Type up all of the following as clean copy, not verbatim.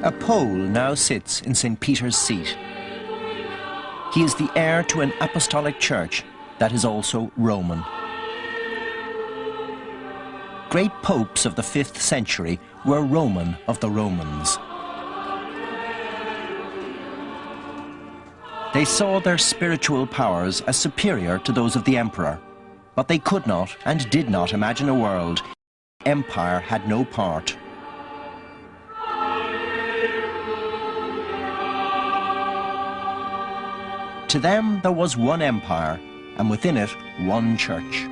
A Pole now sits in St. Peter's seat. He is the heir to an apostolic church that is also Roman. Great popes of the 5th century were Roman of the Romans. They saw their spiritual powers as superior to those of the emperor, but they could not and did not imagine a world in which empire had no part. To them there was one empire, and within it one church.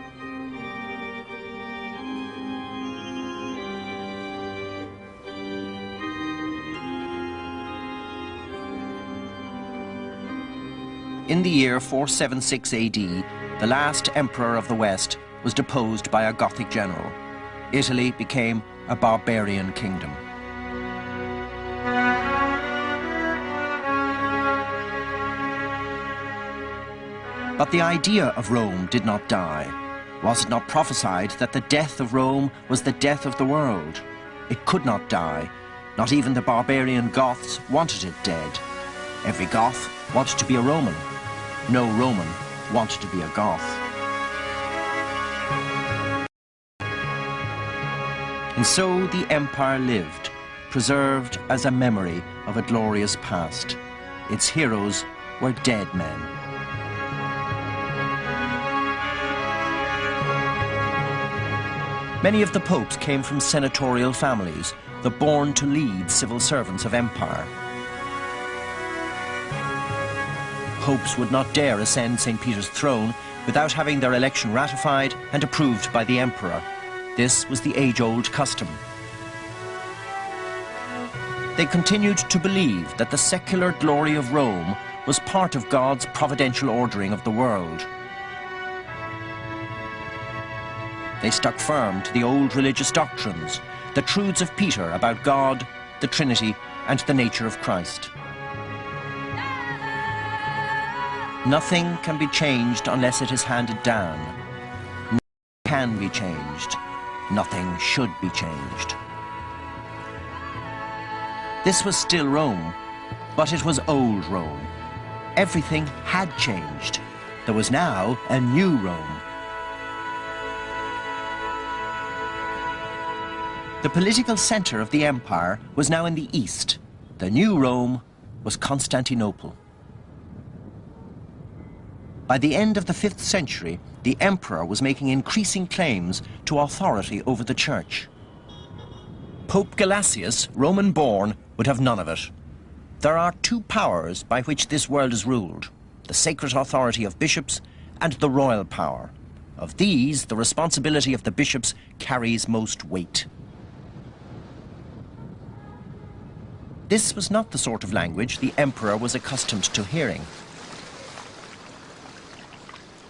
In the year 476 AD, the last emperor of the West was deposed by a Gothic general. Italy became a barbarian kingdom. But the idea of Rome did not die. Was it not prophesied that the death of Rome was the death of the world? It could not die. Not even the barbarian Goths wanted it dead. Every Goth wanted to be a Roman. No Roman wanted to be a Goth. And so the empire lived, preserved as a memory of a glorious past. Its heroes were dead men. Many of the popes came from senatorial families, the born-to-lead civil servants of empire. Popes would not dare ascend St. Peter's throne without having their election ratified and approved by the emperor. This was the age-old custom. They continued to believe that the secular glory of Rome was part of God's providential ordering of the world. They stuck firm to the old religious doctrines, the truths of Peter about God, the Trinity, and the nature of Christ. Nothing can be changed unless it is handed down. Nothing can be changed. Nothing should be changed. This was still Rome, but it was old Rome. Everything had changed. There was now a new Rome. The political center of the empire was now in the east. The new Rome was Constantinople. By the end of the 5th century, the emperor was making increasing claims to authority over the church. Pope Gelasius, Roman-born, would have none of it. There are two powers by which this world is ruled: the sacred authority of bishops and the royal power. Of these, the responsibility of the bishops carries most weight. This was not the sort of language the emperor was accustomed to hearing.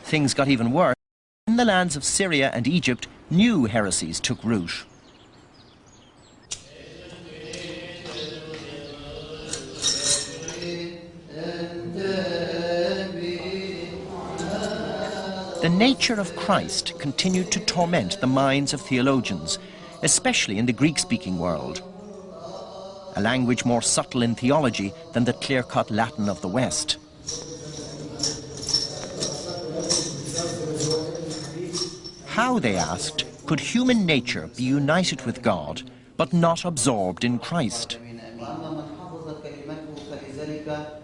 Things got even worse. In the lands of Syria and Egypt, new heresies took root. The nature of Christ continued to torment the minds of theologians, especially in the Greek-speaking world, a language more subtle in theology than the clear-cut Latin of the West. How, they asked, could human nature be united with God, but not absorbed in Christ?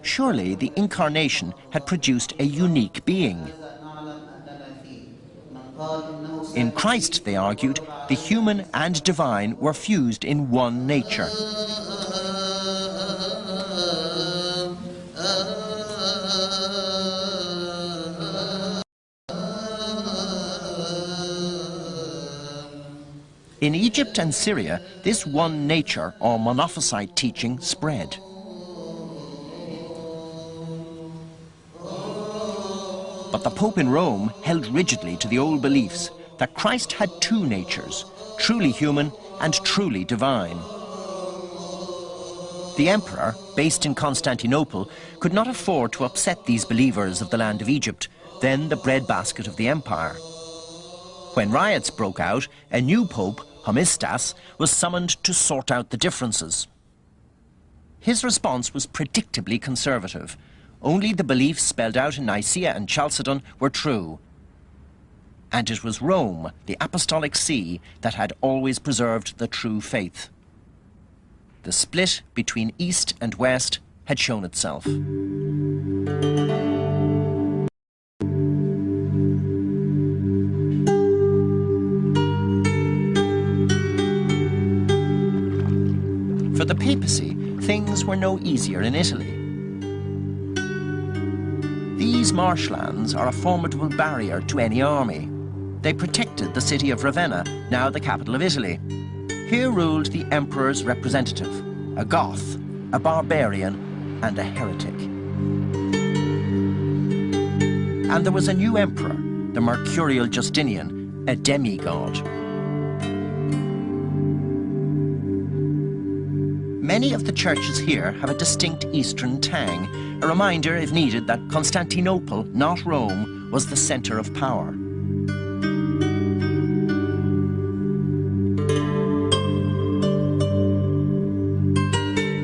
Surely the incarnation had produced a unique being. In Christ, they argued, the human and divine were fused in one nature. In Egypt and Syria, this one nature or Monophysite teaching spread. But the Pope in Rome held rigidly to the old beliefs that Christ had two natures, truly human and truly divine. The emperor, based in Constantinople, could not afford to upset these believers of the land of Egypt, then the breadbasket of the empire. When riots broke out, a new pope, Homistas, was summoned to sort out the differences. His response was predictably conservative. Only the beliefs spelled out in Nicaea and Chalcedon were true. And it was Rome, the Apostolic See, that had always preserved the true faith. The split between East and West had shown itself. For the papacy, things were no easier in Italy. These marshlands are a formidable barrier to any army. They protected the city of Ravenna, now the capital of Italy. Here ruled the emperor's representative, a Goth, a barbarian, and a heretic. And there was a new emperor, the mercurial Justinian, a demigod. Many of the churches here have a distinct Eastern tang, a reminder, if needed, that Constantinople, not Rome, was the center of power.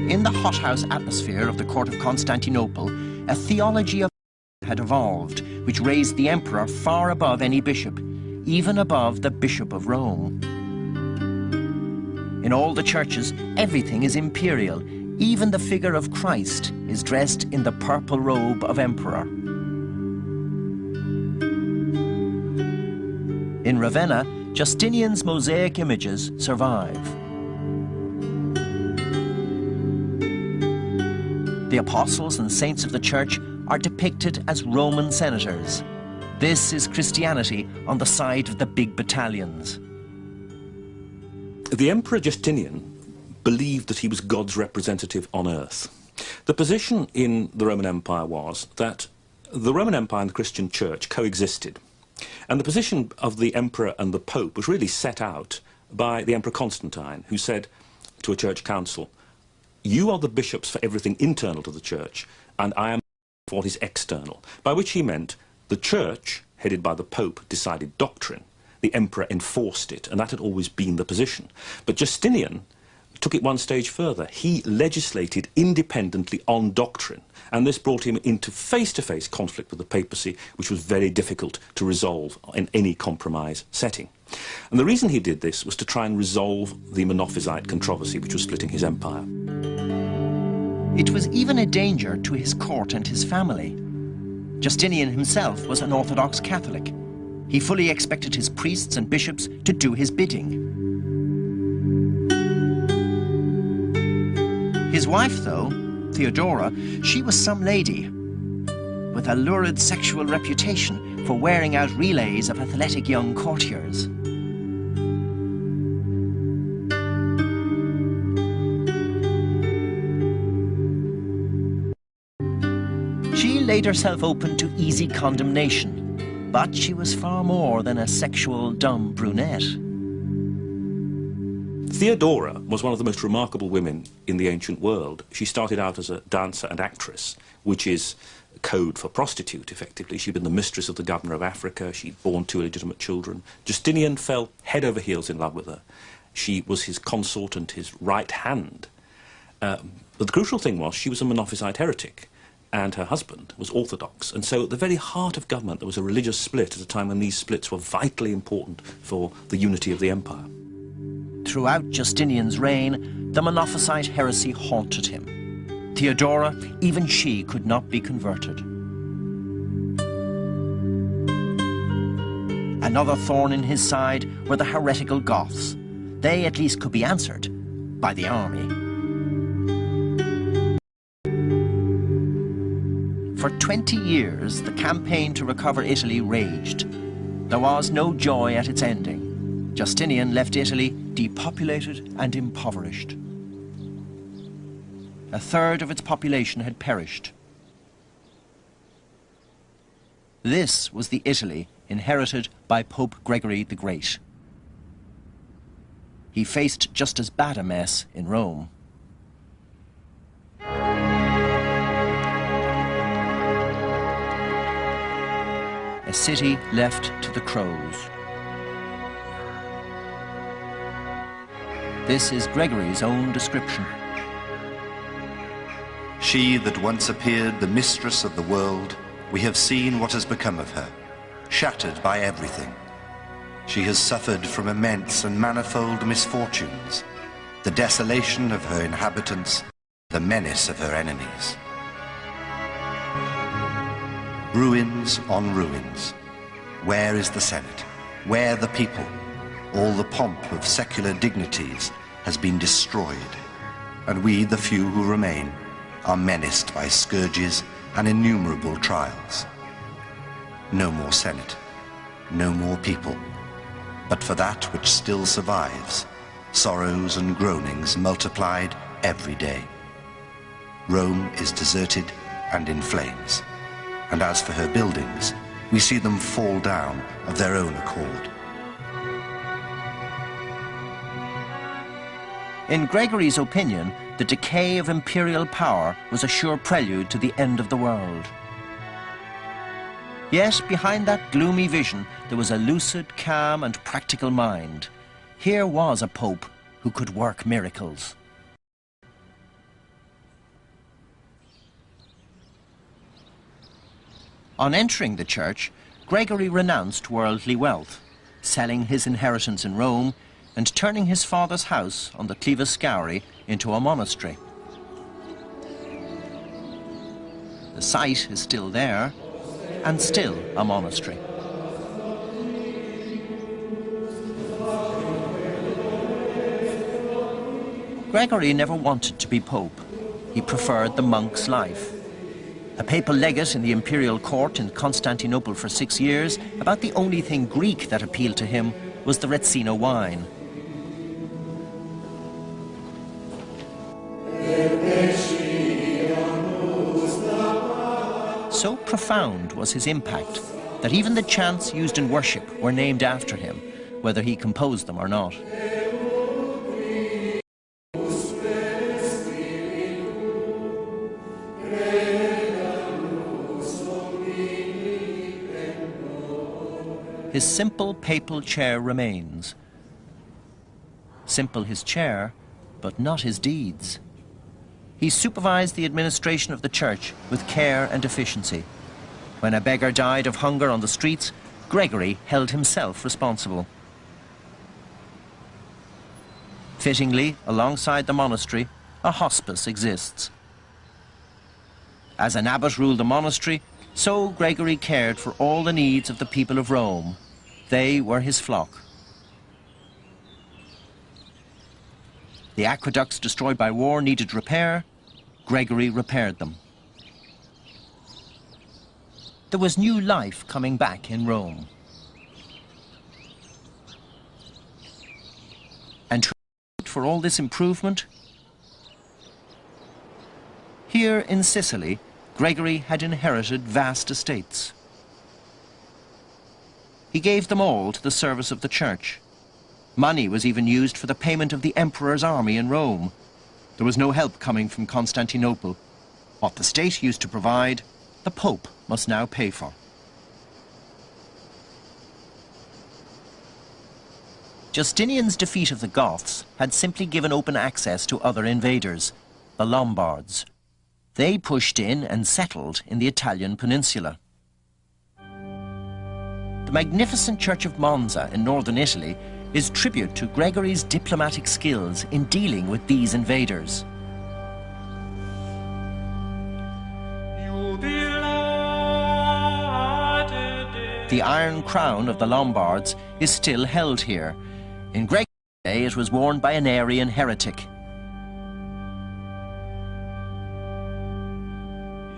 In the hothouse atmosphere of the court of Constantinople, a theology of had evolved, which raised the emperor far above any bishop, even above the Bishop of Rome. In all the churches, everything is imperial. Even the figure of Christ is dressed in the purple robe of emperor. In Ravenna, Justinian's mosaic images survive. The apostles and saints of the church are depicted as Roman senators. This is Christianity on the side of the big battalions. The Emperor Justinian believed that he was God's representative on earth. The position in the Roman Empire was that the Roman Empire and the Christian Church coexisted. And the position of the Emperor and the Pope was really set out by the Emperor Constantine, who said to a church council, "You are the bishops for everything internal to the church, and I am for what is external," by which he meant the church, headed by the Pope, decided doctrine. The emperor enforced it, and that had always been the position. But Justinian took it one stage further. He legislated independently on doctrine, and this brought him into face-to-face conflict with the papacy, which was very difficult to resolve in any compromise setting. And the reason he did this was to try and resolve the Monophysite controversy, which was splitting his empire. It was even a danger to his court and his family. Justinian himself was an Orthodox Catholic. He fully expected his priests and bishops to do his bidding. His wife, though, Theodora, she was some lady, with a lurid sexual reputation for wearing out relays of athletic young courtiers. She laid herself open to easy condemnation. But she was far more than a sexual dumb brunette. Theodora was one of the most remarkable women in the ancient world. She started out as a dancer and actress, which is code for prostitute, effectively. She'd been the mistress of the governor of Africa. She'd borne 2 illegitimate children. Justinian fell head over heels in love with her. She was his consort and his right hand. But the crucial thing was she was a Monophysite heretic, and her husband was Orthodox. And so at the very heart of government there was a religious split at a time when these splits were vitally important for the unity of the empire. Throughout Justinian's reign, the Monophysite heresy haunted him. Theodora, even she could not be converted. Another thorn in his side were the heretical Goths. They at least could be answered by the army. For 20 years, the campaign to recover Italy raged. There was no joy at its ending. Justinian left Italy depopulated and impoverished. 1/3 of its population had perished. This was the Italy inherited by Pope Gregory the Great. He faced just as bad a mess in Rome. A city left to the crows. This is Gregory's own description. She that once appeared the mistress of the world, we have seen what has become of her, shattered by everything. She has suffered from immense and manifold misfortunes, the desolation of her inhabitants, the menace of her enemies. Ruins on ruins. Where is the Senate? Where the people? All the pomp of secular dignities has been destroyed, and we, the few who remain, are menaced by scourges and innumerable trials. No more Senate, no more people, but for that which still survives, sorrows and groanings multiplied every day. Rome is deserted and in flames, and as for her buildings, we see them fall down of their own accord. In Gregory's opinion, the decay of imperial power was a sure prelude to the end of the world. Yet, behind that gloomy vision, there was a lucid, calm, and practical mind. Here was a pope who could work miracles. On entering the church, Gregory renounced worldly wealth, selling his inheritance in Rome and turning his father's house on the Cliva Scowry into a monastery. The site is still there, and still a monastery. Gregory never wanted to be pope. He preferred the monk's life. A papal legate in the imperial court in Constantinople for 6 years, about the only thing Greek that appealed to him was the Retsina wine. So profound was his impact that even the chants used in worship were named after him, whether he composed them or not. His simple papal chair remains. Simple his chair, but not his deeds. He supervised the administration of the church with care and efficiency. When a beggar died of hunger on the streets, Gregory held himself responsible. Fittingly, alongside the monastery, a hospice exists. As an abbot ruled the monastery, so Gregory cared for all the needs of the people of Rome. They were his flock. The aqueducts destroyed by war needed repair. Gregory repaired them. There was new life coming back in Rome. And for all this improvement, here in Sicily, Gregory had inherited vast estates. He gave them all to the service of the church. Money was even used for the payment of the emperor's army in Rome. There was no help coming from Constantinople. What the state used to provide, the Pope must now pay for. Justinian's defeat of the Goths had simply given open access to other invaders, the Lombards. They pushed in and settled in the Italian peninsula. The magnificent church of Monza in northern Italy is tribute to Gregory's diplomatic skills in dealing with these invaders. The Iron Crown of the Lombards is still held here. In Gregory's day, it was worn by an Arian heretic.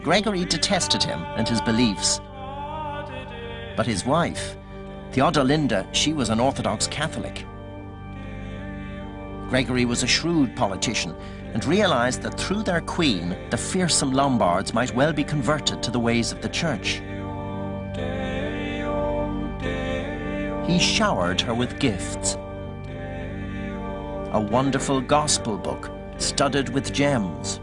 Gregory detested him and his beliefs. But his wife, Theodolinda, she was an Orthodox Catholic. Gregory was a shrewd politician and realized that through their queen, the fearsome Lombards might well be converted to the ways of the church. He showered her with gifts. A wonderful gospel book studded with gems.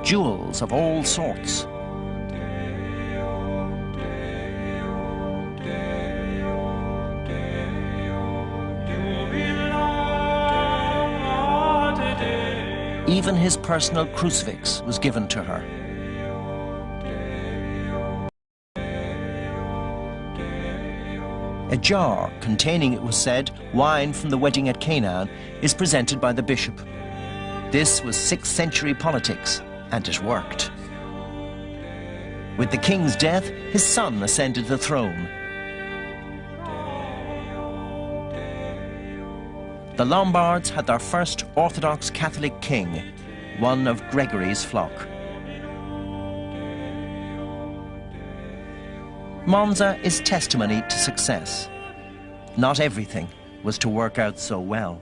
Jewels of all sorts. Even his personal crucifix was given to her. A jar containing, it was said, wine from the wedding at Canaan is presented by the bishop. This was 6th century politics, and it worked. With the king's death, his son ascended the throne. The Lombards had their first Orthodox Catholic king, one of Gregory's flock. Monza is testimony to success. Not everything was to work out so well.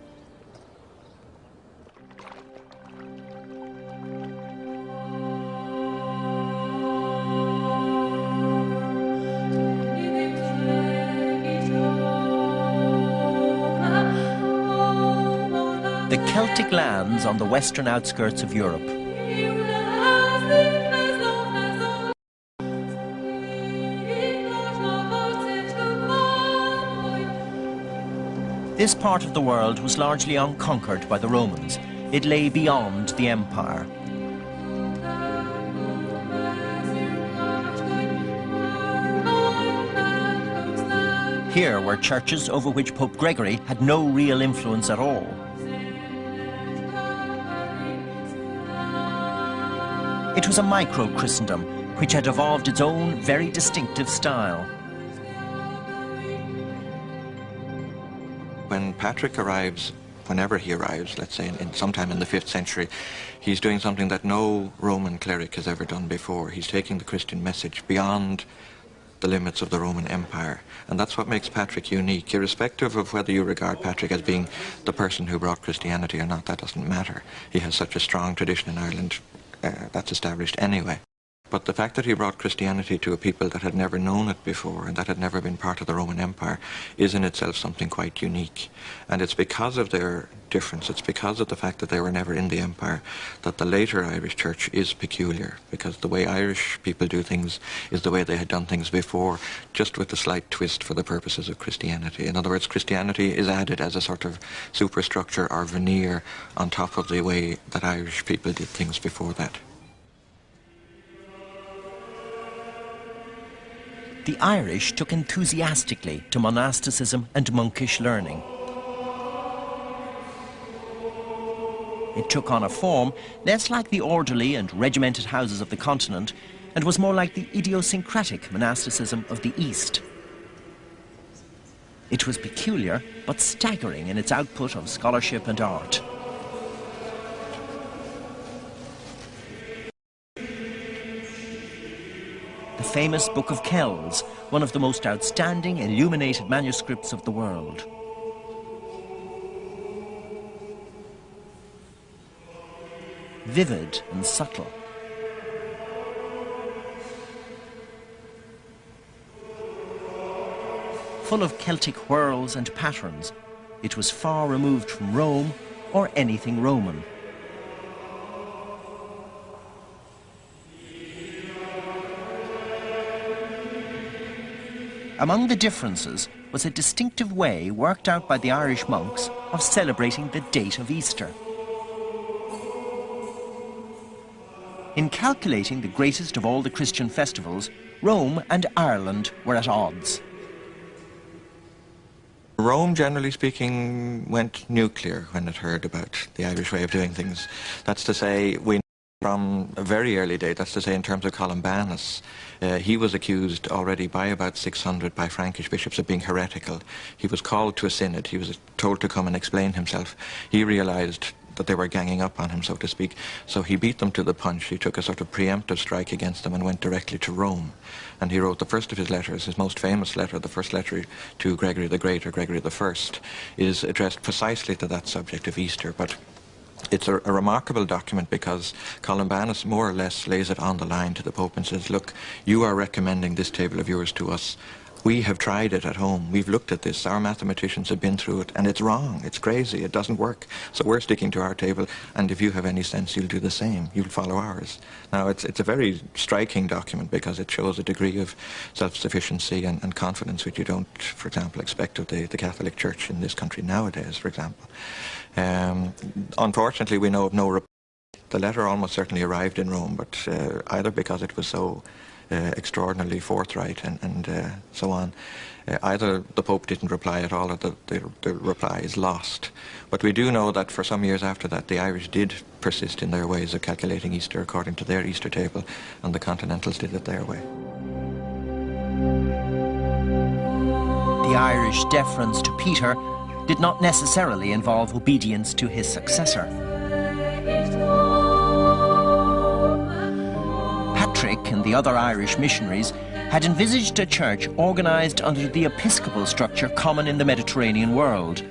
The Celtic lands on the western outskirts of Europe. This part of the world was largely unconquered by the Romans. It lay beyond the empire. Here were churches over which Pope Gregory had no real influence at all. It was a micro-Christendom which had evolved its own very distinctive style. When Patrick arrives, whenever he arrives, let's say sometime in the 5th century, he's doing something that no Roman cleric has ever done before. He's taking the Christian message beyond the limits of the Roman Empire. And that's what makes Patrick unique. Irrespective of whether you regard Patrick as being the person who brought Christianity or not, that doesn't matter. He has such a strong tradition in Ireland that's established anyway. But the fact that he brought Christianity to a people that had never known it before and that had never been part of the Roman Empire is in itself something quite unique. And it's because of their difference, it's because of the fact that they were never in the empire, that the later Irish church is peculiar, because the way Irish people do things is the way they had done things before, just with a slight twist for the purposes of Christianity. In other words, Christianity is added as a sort of superstructure or veneer on top of the way that Irish people did things before that. The Irish took enthusiastically to monasticism and monkish learning. It took on a form less like the orderly and regimented houses of the continent and was more like the idiosyncratic monasticism of the East. It was peculiar but staggering in its output of scholarship and art. The famous Book of Kells, one of the most outstanding illuminated manuscripts of the world. Vivid and subtle. Full of Celtic whirls and patterns, it was far removed from Rome or anything Roman. Among the differences was a distinctive way worked out by the Irish monks of celebrating the date of Easter. In calculating the greatest of all the Christian festivals, Rome and Ireland were at odds. Rome, generally speaking, went nuclear when it heard about the Irish way of doing things. That's to say, we from a very early date, that's to say in terms of Columbanus, he was accused already by about 600 by Frankish bishops of being heretical. He was called to a synod. He was told to come and explain himself. He realized that they were ganging up on him, so to speak, so he beat them to the punch. He took a sort of preemptive strike against them and went directly to Rome. And he wrote the first of his letters, his most famous letter, the first letter to Gregory the Great, or Gregory the First, is addressed precisely to that subject of Easter. But it's a remarkable document because Columbanus more or less lays it on the line to the Pope and says, look, you are recommending this table of yours to us. We have tried it at home. We've looked at this. Our mathematicians have been through it, and it's wrong. It's crazy. It doesn't work. So we're sticking to our table, and if you have any sense, you'll do the same. You'll follow ours. Now, it's a very striking document because it shows a degree of self-sufficiency and confidence which you don't, for example, expect of the Catholic Church in this country nowadays, for example. Unfortunately, we know of no The letter almost certainly arrived in Rome, but either because it was so extraordinarily forthright and so on, either the Pope didn't reply at all or the reply is lost. But we do know that for some years after that the Irish did persist in their ways of calculating Easter according to their Easter table, and the Continentals did it their way. The Irish deference to Peter did not necessarily involve obedience to his successor. Patrick and the other Irish missionaries had envisaged a church organised under the episcopal structure common in the Mediterranean world,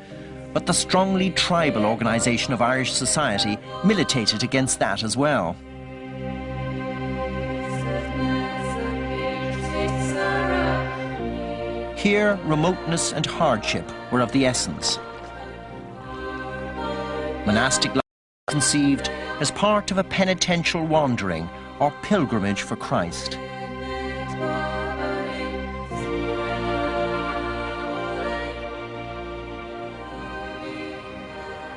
but the strongly tribal organisation of Irish society militated against that as well. Here, remoteness and hardship were of the essence. Monastic life was conceived as part of a penitential wandering or pilgrimage for Christ.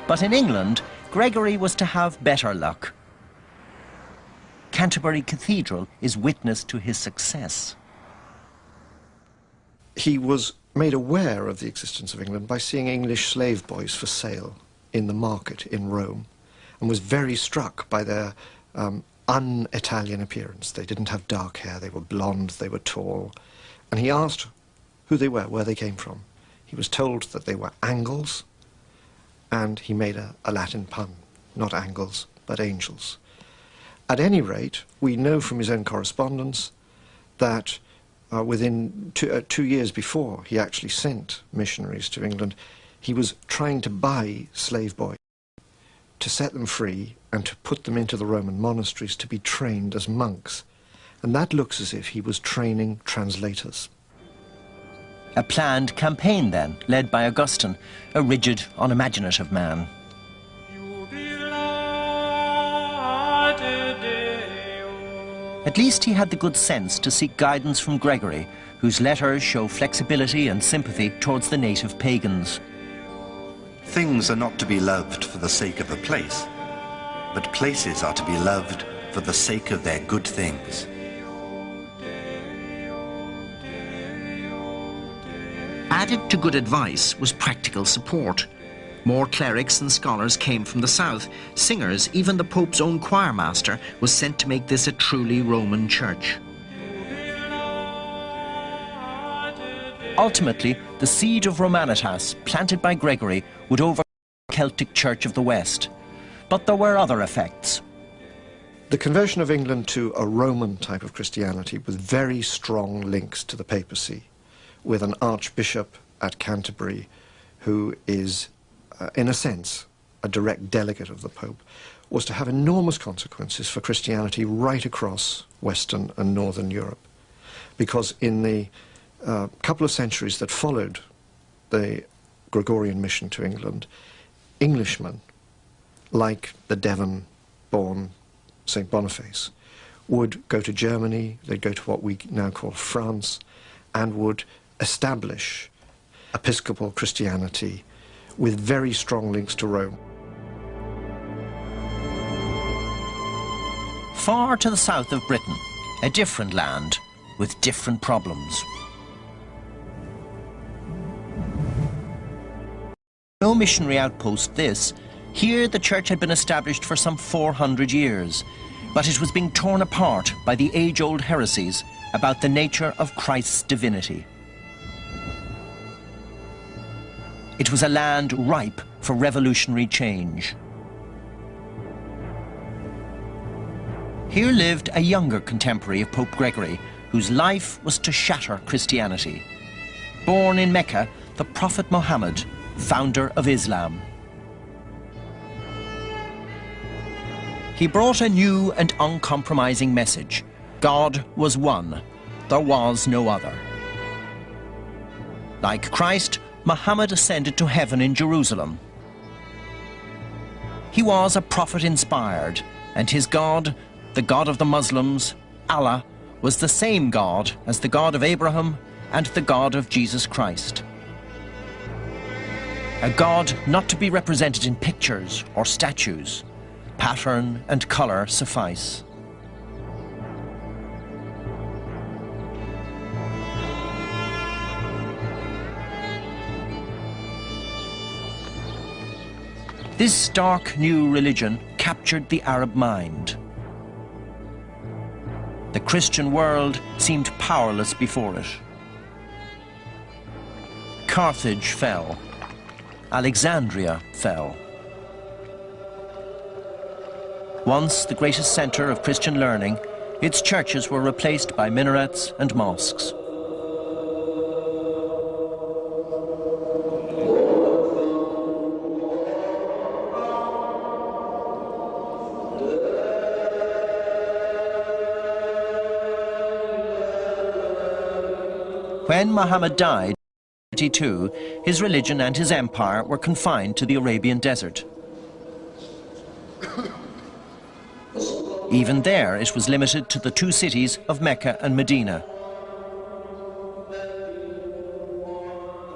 But in England, Gregory was to have better luck. Canterbury Cathedral is witness to his success. He was made aware of the existence of England by seeing English slave boys for sale in the market in Rome, and was very struck by their un-Italian appearance. They didn't have dark hair, they were blonde, they were tall. And he asked who they were, where they came from. He was told that they were Angles, and he made a Latin pun, not angles, but angels. At any rate, we know from his own correspondence that within 2 years before he actually sent missionaries to England, he was trying to buy slave boys, to set them free and to put them into the Roman monasteries to be trained as monks. And that looks as if he was training translators. A planned campaign then, led by Augustine, a rigid, unimaginative man. At least he had the good sense to seek guidance from Gregory, whose letters show flexibility and sympathy towards the native pagans. Things are not to be loved for the sake of a place, but places are to be loved for the sake of their good things. Added to good advice was practical support. More clerics and scholars came from the south. Singers, even the Pope's own choirmaster, was sent to make this a truly Roman church. Ultimately, the seed of Romanitas, planted by Gregory, would overcome the Celtic Church of the West. But there were other effects. The conversion of England to a Roman type of Christianity with very strong links to the papacy, with an archbishop at Canterbury who is, in a sense, a direct delegate of the Pope, was to have enormous consequences for Christianity right across Western and Northern Europe. Because in the couple of centuries that followed the Gregorian mission to England, Englishmen, like the Devon-born St. Boniface, would go to Germany, they'd go to what we now call France, and would establish episcopal Christianity with very strong links to Rome. Far to the south of Britain, a different land with different problems. No missionary outpost this. Here the church had been established for some 400 years, but it was being torn apart by the age-old heresies about the nature of Christ's divinity. It was a land ripe for revolutionary change. Here lived a younger contemporary of Pope Gregory, whose life was to shatter Christianity. Born in Mecca, the Prophet Muhammad, founder of Islam. He brought a new and uncompromising message. God was one. There was no other. Like Christ, Muhammad ascended to heaven in Jerusalem. He was a prophet inspired, and his God, the God of the Muslims, Allah, was the same God as the God of Abraham and the God of Jesus Christ. A God not to be represented in pictures or statues, Pattern and colour suffice. This stark new religion captured the Arab mind. The Christian world seemed powerless before it. Carthage fell. Alexandria fell. Once the greatest centre of Christian learning, its churches were replaced by minarets and mosques. When Muhammad died in 1932, his religion and his empire were confined to the Arabian desert. Even there, it was limited to the two cities of Mecca and Medina.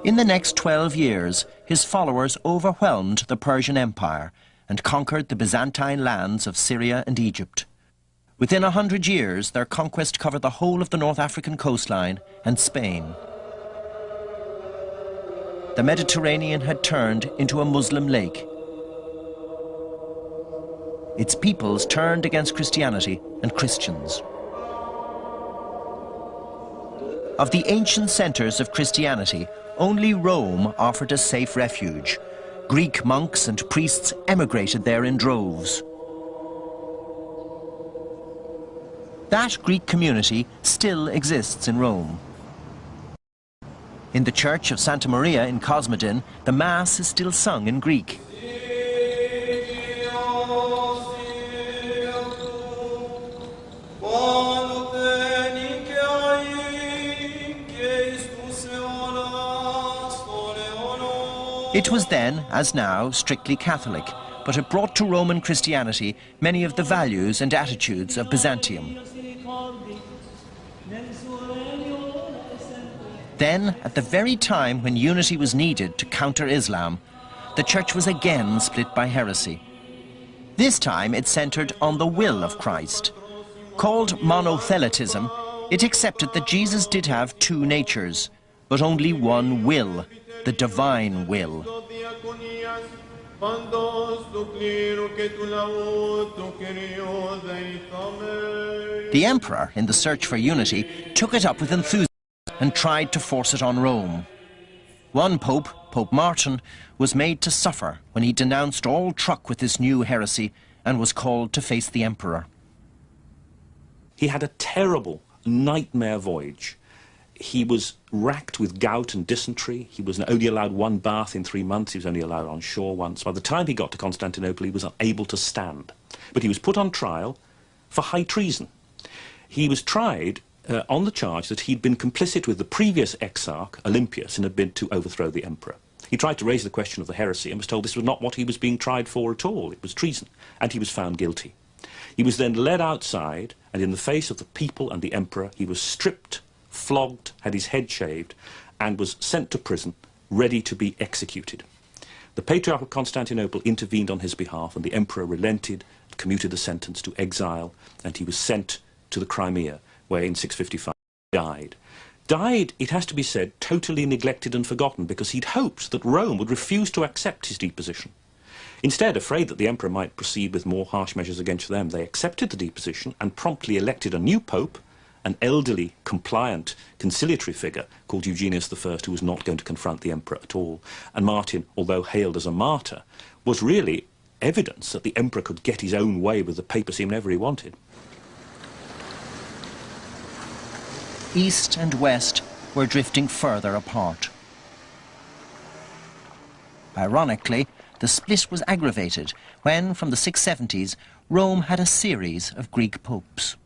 In the next 12 years, his followers overwhelmed the Persian Empire and conquered the Byzantine lands of Syria and Egypt. Within 100 years, their conquest covered the whole of the North African coastline and Spain. The Mediterranean had turned into a Muslim lake. Its peoples turned against Christianity and Christians. Of the ancient centres of Christianity, only Rome offered a safe refuge. Greek monks and priests emigrated there in droves. That Greek community still exists in Rome. In the church of Santa Maria in Cosmedin, the Mass is still sung in Greek. It was then, as now, strictly Catholic, but it brought to Roman Christianity many of the values and attitudes of Byzantium. Then, at the very time when unity was needed to counter Islam, the church was again split by heresy. This time it centred on the will of Christ. Called monothelitism, it accepted that Jesus did have two natures, but only one will, the divine will. The emperor, in the search for unity, took it up with enthusiasm and tried to force it on Rome. One pope, Pope Martin, was made to suffer when he denounced all truck with this new heresy and was called to face the emperor. He had a terrible nightmare voyage. He was racked with gout and dysentery. He was only allowed one bath in 3 months. He was only allowed on shore once. By the time he got to Constantinople, he was unable to stand. But he was put on trial for high treason. He was tried on the charge that he'd been complicit with the previous exarch, Olympius, in a bid to overthrow the emperor. He tried to raise the question of the heresy and was told this was not what he was being tried for at all. It was treason, and he was found guilty. He was then led outside, and in the face of the people and the emperor, he was stripped, flogged, had his head shaved, and was sent to prison, ready to be executed. The Patriarch of Constantinople intervened on his behalf, and the emperor relented, commuted the sentence to exile, and he was sent to the Crimea, where in 655 he died. Died, it has to be said, totally neglected and forgotten, because he'd hoped that Rome would refuse to accept his deposition. Instead, afraid that the emperor might proceed with more harsh measures against them, they accepted the deposition and promptly elected a new pope, an elderly, compliant, conciliatory figure called Eugenius I, who was not going to confront the emperor at all. And Martin, although hailed as a martyr, was really evidence that the emperor could get his own way with the papacy whenever he wanted. East and West were drifting further apart. Ironically, the split was aggravated when, from the 670s, Rome had a series of Greek popes.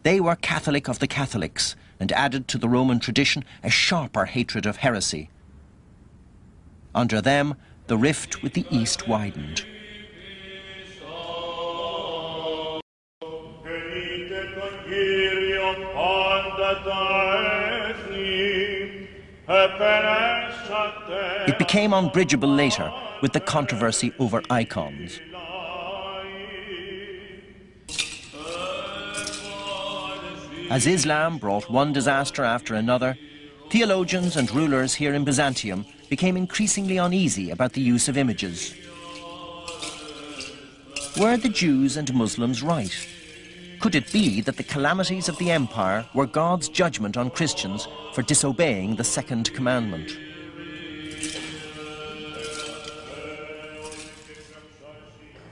They were Catholic of the Catholics and added to the Roman tradition a sharper hatred of heresy. Under them, the rift with the East widened. It became unbridgeable later with the controversy over icons. As Islam brought one disaster after another, theologians and rulers here in Byzantium became increasingly uneasy about the use of images. Were the Jews and Muslims right? Could it be that the calamities of the empire were God's judgment on Christians for disobeying the second commandment?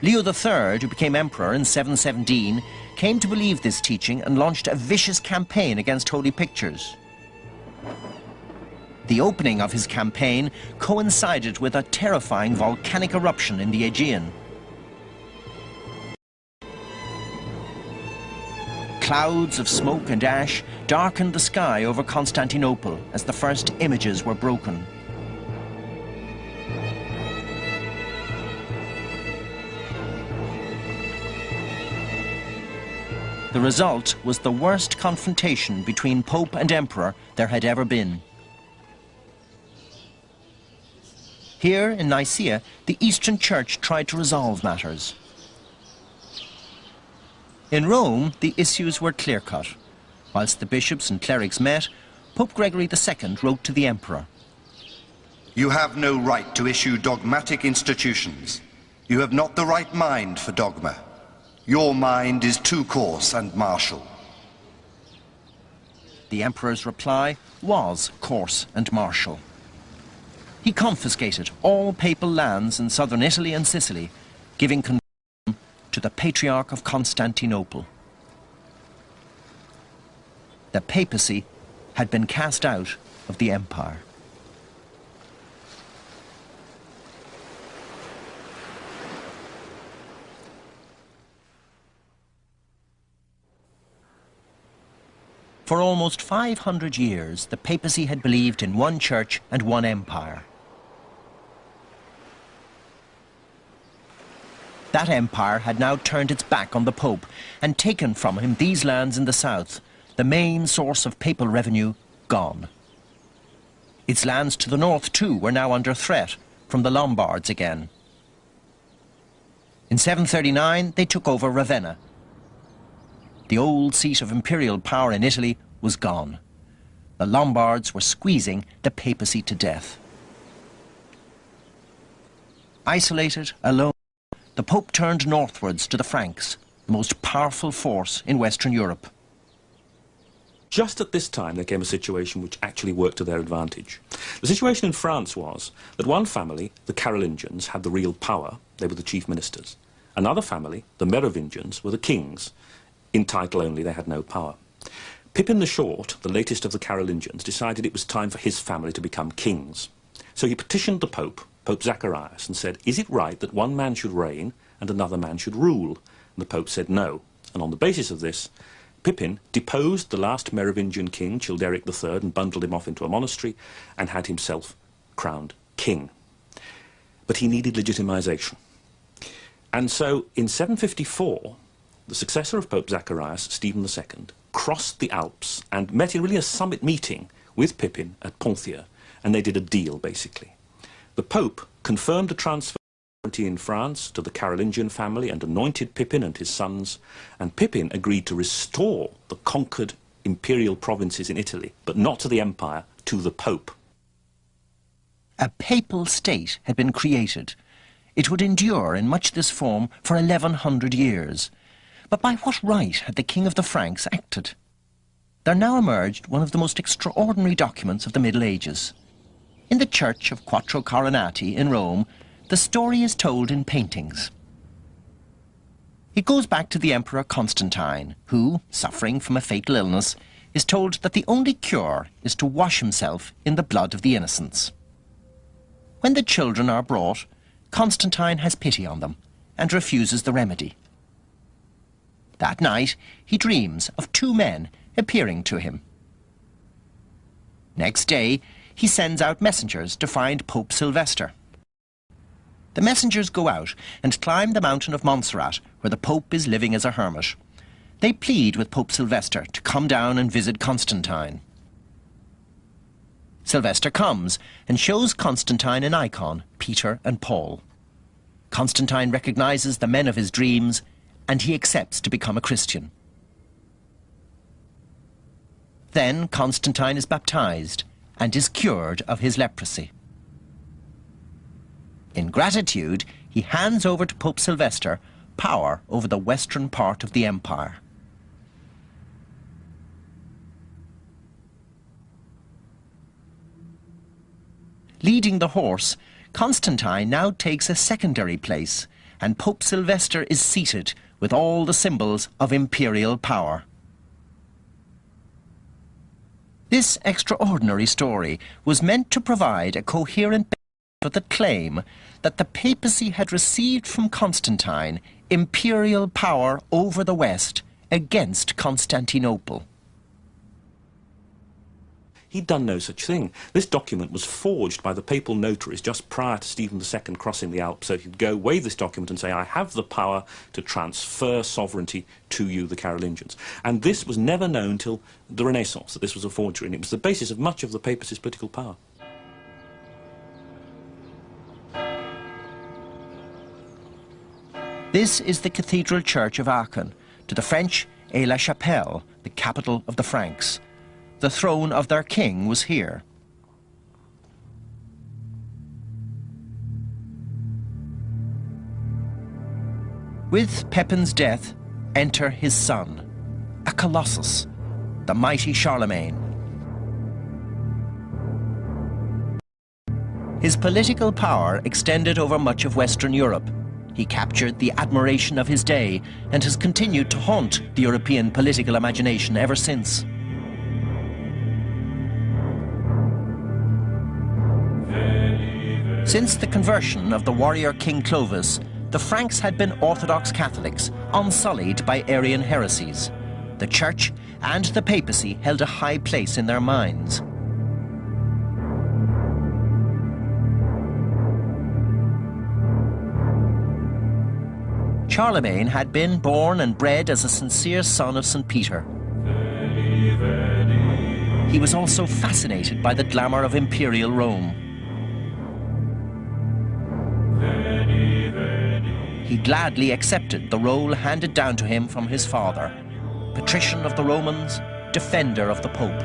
Leo III, who became emperor in 717, came to believe this teaching and launched a vicious campaign against holy pictures. The opening of his campaign coincided with a terrifying volcanic eruption in the Aegean. Clouds of smoke and ash darkened the sky over Constantinople as the first images were broken. The result was the worst confrontation between Pope and Emperor there had ever been. Here in Nicaea, the Eastern Church tried to resolve matters. In Rome, the issues were clear-cut. Whilst the bishops and clerics met, Pope Gregory II wrote to the Emperor. You have no right to issue dogmatic institutions. You have not the right mind for dogma. Your mind is too coarse and martial. The Emperor's reply was coarse and martial. He confiscated all papal lands in southern Italy and Sicily, giving control to the Patriarch of Constantinople. The papacy had been cast out of the empire. For almost 500 years, the papacy had believed in one church and one empire. That empire had now turned its back on the Pope and taken from him these lands in the south, the main source of papal revenue gone. Its lands to the north, too, were now under threat from the Lombards again. In 739, they took over Ravenna. The old seat of imperial power in Italy was gone. The Lombards were squeezing the papacy to death. Isolated, alone, the Pope turned northwards to the Franks, the most powerful force in Western Europe. Just at this time there came a situation which actually worked to their advantage. The situation in France was that one family, the Carolingians, had the real power. They were the chief ministers. Another family, the Merovingians, were the kings. In title only, they had no power. Pippin the Short, the latest of the Carolingians, decided it was time for his family to become kings. So he petitioned the Pope, Pope Zacharias, and said, is it right that one man should reign and another man should rule? And the Pope said no. And on the basis of this, Pippin deposed the last Merovingian king, Childeric III, and bundled him off into a monastery and had himself crowned king. But he needed legitimization. And so in 754, the successor of Pope Zacharias, Stephen II, crossed the Alps and met in really a summit meeting with Pippin at Ponthieu, and they did a deal, basically. The Pope confirmed the transfer of sovereignty in France to the Carolingian family and anointed Pippin and his sons, and Pippin agreed to restore the conquered imperial provinces in Italy, but not to the empire, to the Pope. A papal state had been created. It would endure in much this form for 1100 years. But by what right had the King of the Franks acted? There now emerged one of the most extraordinary documents of the Middle Ages. In the church of Quattro Coronati in Rome, the story is told in paintings. It goes back to the Emperor Constantine, who, suffering from a fatal illness, is told that the only cure is to wash himself in the blood of the innocents. When the children are brought, Constantine has pity on them and refuses the remedy. That night, he dreams of two men appearing to him. Next day, he sends out messengers to find Pope Sylvester. The messengers go out and climb the mountain of Montserrat, where the Pope is living as a hermit. They plead with Pope Sylvester to come down and visit Constantine. Sylvester comes and shows Constantine an icon, Peter and Paul. Constantine recognizes the men of his dreams, and he accepts to become a Christian. Then Constantine is baptized and is cured of his leprosy. In gratitude, he hands over to Pope Sylvester power over the western part of the empire. Leading the horse, Constantine now takes a secondary place, and Pope Sylvester is seated with all the symbols of imperial power. This extraordinary story was meant to provide a coherent basis for the claim that the papacy had received from Constantine imperial power over the West against Constantinople. He'd done no such thing. This document was forged by the papal notaries just prior to Stephen II crossing the Alps, so he'd go wave this document and say, I have the power to transfer sovereignty to you, the Carolingians. And this was never known till the Renaissance, that this was a forgery, and it was the basis of much of the papacy's political power. This is the Cathedral Church of Aachen, to the French, Aix-la-Chapelle, the capital of the Franks. The throne of their king was here. With Pepin's death, enter his son, a colossus, the mighty Charlemagne. His political power extended over much of Western Europe. He captured the admiration of his day and has continued to haunt the European political imagination ever since. Since the conversion of the warrior King Clovis, the Franks had been Orthodox Catholics, unsullied by Arian heresies. The Church and the papacy held a high place in their minds. Charlemagne had been born and bred as a sincere son of St. Peter. He was also fascinated by the glamour of imperial Rome. He gladly accepted the role handed down to him from his father, patrician of the Romans, defender of the Pope.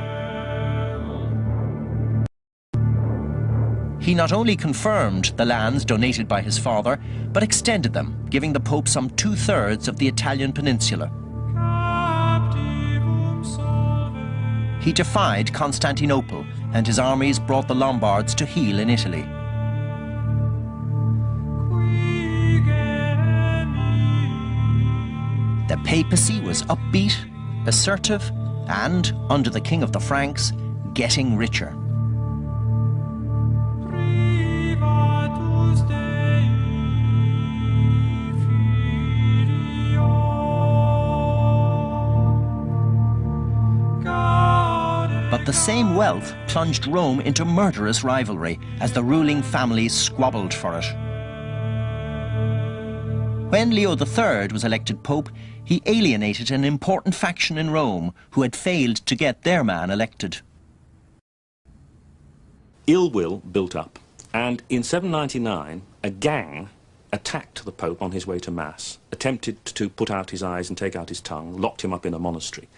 He not only confirmed the lands donated by his father, but extended them, giving the Pope some 2/3 of the Italian peninsula. He defied Constantinople, and his armies brought the Lombards to heel in Italy. The papacy was upbeat, assertive, and, under the King of the Franks, getting richer. But the same wealth plunged Rome into murderous rivalry as the ruling families squabbled for it. When Leo III was elected Pope, he alienated an important faction in Rome who had failed to get their man elected. Ill will built up, and in 799 a gang attacked the Pope on his way to Mass, attempted to put out his eyes and take out his tongue, locked him up in a monastery,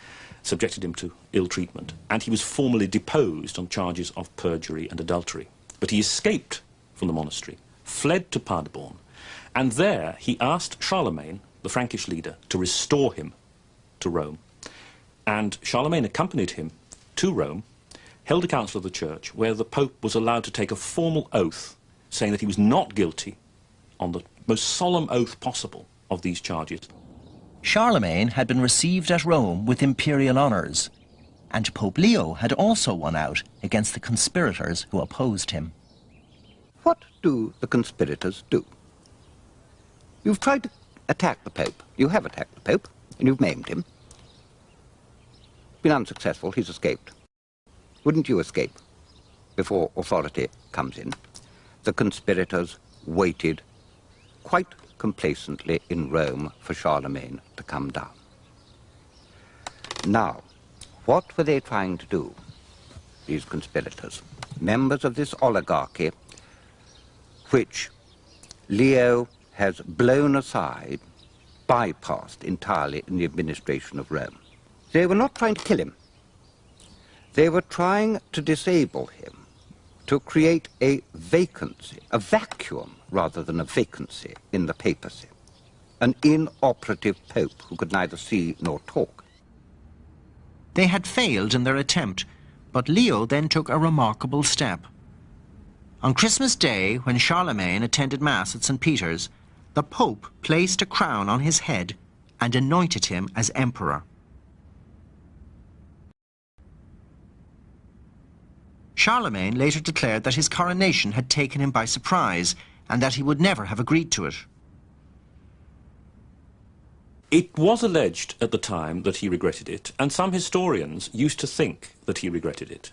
subjected him to ill treatment, and he was formally deposed on charges of perjury and adultery. But he escaped from the monastery, fled to Paderborn, and there he asked Charlemagne, the Frankish leader, to restore him to Rome. And Charlemagne accompanied him to Rome, held a council of the church where the Pope was allowed to take a formal oath saying that he was not guilty on the most solemn oath possible of these charges. Charlemagne had been received at Rome with imperial honours, and Pope Leo had also won out against the conspirators who opposed him. What do the conspirators do? You've tried to attack the Pope. You have attacked the Pope, and you've maimed him. Been unsuccessful, he's escaped. Wouldn't you escape before authority comes in? The conspirators waited quite complacently in Rome for Charlemagne to come down. Now, what were they trying to do, these conspirators? members of this oligarchy which Leo has blown aside, bypassed entirely in the administration of Rome. They were not trying to kill him. They were trying to disable him, to create a vacancy, a vacuum rather than a vacancy in the papacy, an inoperative pope who could neither see nor talk. They had failed in their attempt, but Leo then took a remarkable step. On Christmas Day, when Charlemagne attended Mass at St. Peter's, the Pope placed a crown on his head and anointed him as emperor. Charlemagne later declared that his coronation had taken him by surprise and that he would never have agreed to it. It was alleged at the time that he regretted it, and some historians used to think that he regretted it.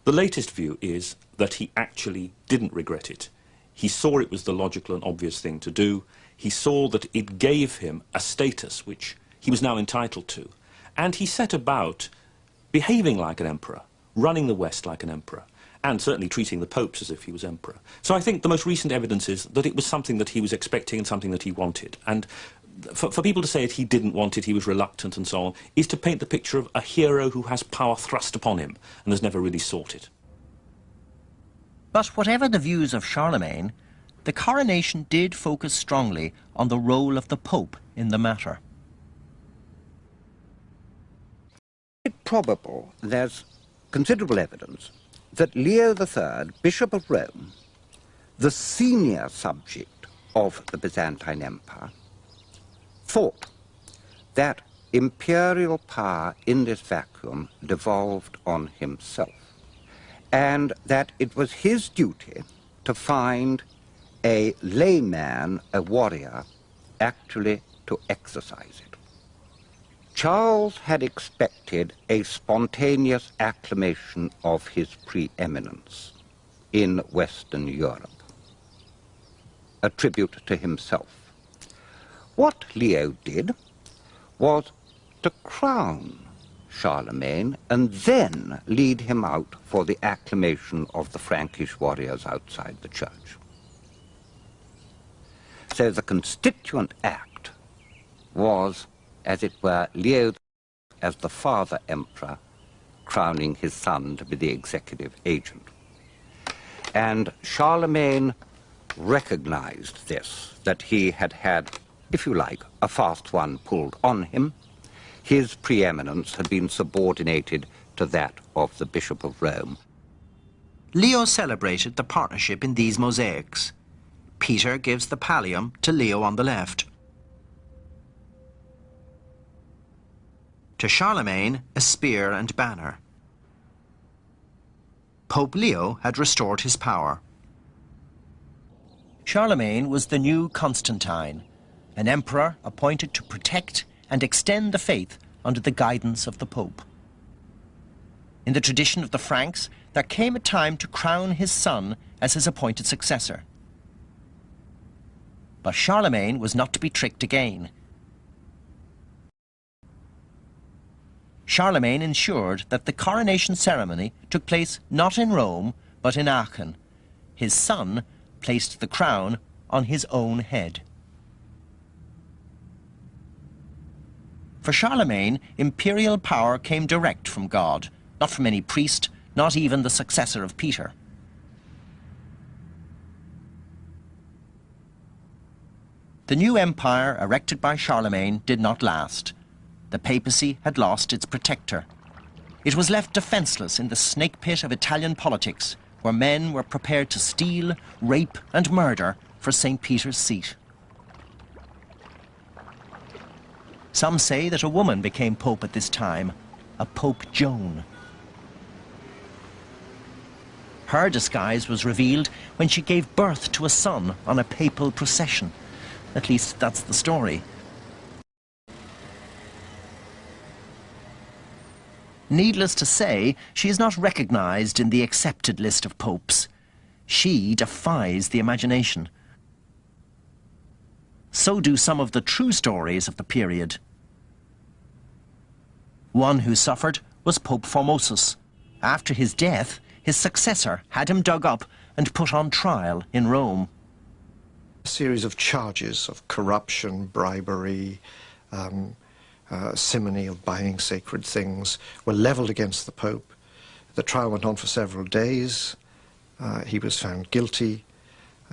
The latest view is that he actually didn't regret it. He saw it was the logical and obvious thing to do. He saw that it gave him a status which he was now entitled to. And he set about behaving like an emperor, running the West like an emperor, and certainly treating the popes as if he was emperor. So I think the most recent evidence is that it was something that he was expecting and something that he wanted. And for people to say that he didn't want it, he was reluctant and so on, is to paint the picture of a hero who has power thrust upon him and has never really sought it. But whatever the views of Charlemagne, the coronation did focus strongly on the role of the Pope in the matter. It's probable, there's considerable evidence, that Leo III, Bishop of Rome, the senior subject of the Byzantine Empire, thought that imperial power in this vacuum devolved on himself, and that it was his duty to find a layman, a warrior, actually to exercise it. Charles had expected a spontaneous acclamation of his preeminence in Western Europe, a tribute to himself. What Leo did was to crown Charlemagne and then lead him out for the acclamation of the Frankish warriors outside the church. So the constituent act was, as it were, Leo as the father emperor crowning his son to be the executive agent. And Charlemagne recognized this, that he had had, if you like, a fast one pulled on him. His preeminence had been subordinated to that of the Bishop of Rome. Leo celebrated the partnership in these mosaics. Peter gives the pallium to Leo on the left. To Charlemagne, a spear and banner. Pope Leo had restored his power. Charlemagne was the new Constantine, an emperor appointed to protect and extend the faith under the guidance of the Pope. In the tradition of the Franks, there came a time to crown his son as his appointed successor. But Charlemagne was not to be tricked again. Charlemagne ensured that the coronation ceremony took place not in Rome, but in Aachen. His son placed the crown on his own head. For Charlemagne, imperial power came direct from God, not from any priest, not even the successor of Peter. The new empire erected by Charlemagne did not last. The papacy had lost its protector. It was left defenseless in the snake pit of Italian politics, where men were prepared to steal, rape and murder for St. Peter's seat. Some say that a woman became pope at this time, a Pope Joan. Her disguise was revealed when she gave birth to a son on a papal procession. At least that's the story. Needless to say, she is not recognized in the accepted list of popes. She defies the imagination. So do some of the true stories of the period. One who suffered was Pope Formosus. After his death, his successor had him dug up and put on trial in Rome. A series of charges of corruption, bribery, simony of buying sacred things were levelled against the Pope. The trial went on for several days. He was found guilty.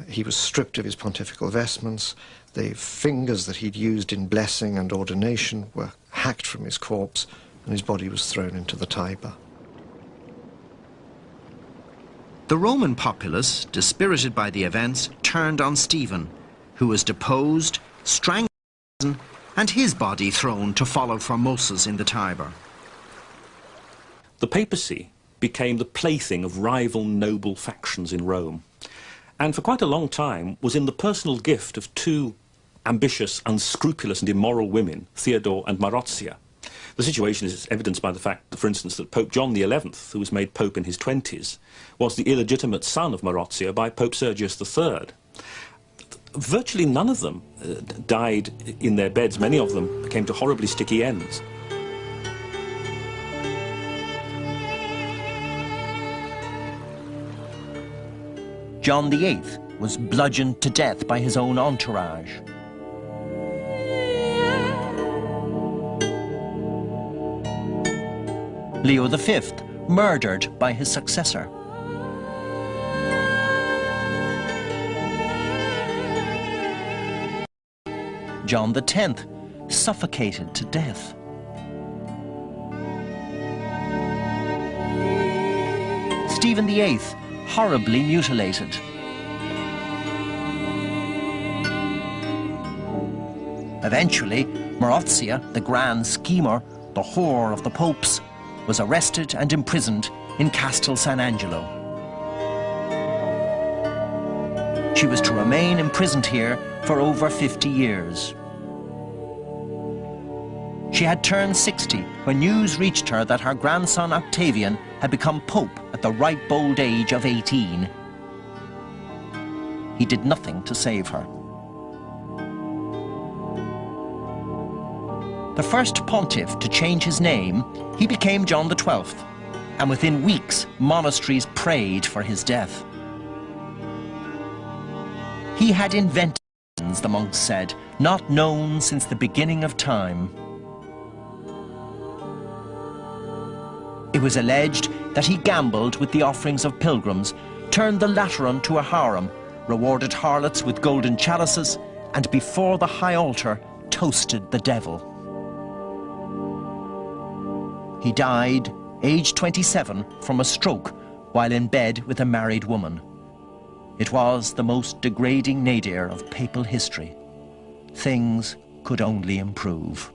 He was stripped of his pontifical vestments. The fingers that he'd used in blessing and ordination were hacked from his corpse, and his body was thrown into the Tiber. The Roman populace, dispirited by the events, turned on Stephen, who was deposed, strangled, and his body thrown to follow Formosus in the Tiber. The papacy became the plaything of rival noble factions in Rome, and for quite a long time was in the personal gift of two ambitious, unscrupulous and immoral women, Theodore and Marozia. The situation is evidenced by the fact, for instance, that Pope John XI, who was made Pope in his 20s, was the illegitimate son of Marozia by Pope Sergius III. Virtually none of them died in their beds. Many of them came to horribly sticky ends. John VIII was bludgeoned to death by his own entourage. Leo V, murdered by his successor. John X, suffocated to death. Stephen VIII, horribly mutilated. Eventually, Marozia, the grand schemer, the whore of the popes, was arrested and imprisoned in Castel San Angelo. She was to remain imprisoned here for over 50 years. She had turned 60 when news reached her that her grandson Octavian had become Pope at the ripe old age of 18. He did nothing to save her. The first pontiff to change his name, he became John XII, and within weeks, monasteries prayed for his death. He had invented, the monks said, not known since the beginning of time. It was alleged that he gambled with the offerings of pilgrims, turned the Lateran to a harem, rewarded harlots with golden chalices, and before the high altar toasted the devil. He died, aged 27, from a stroke while in bed with a married woman. It was the most degrading nadir of papal history. Things could only improve.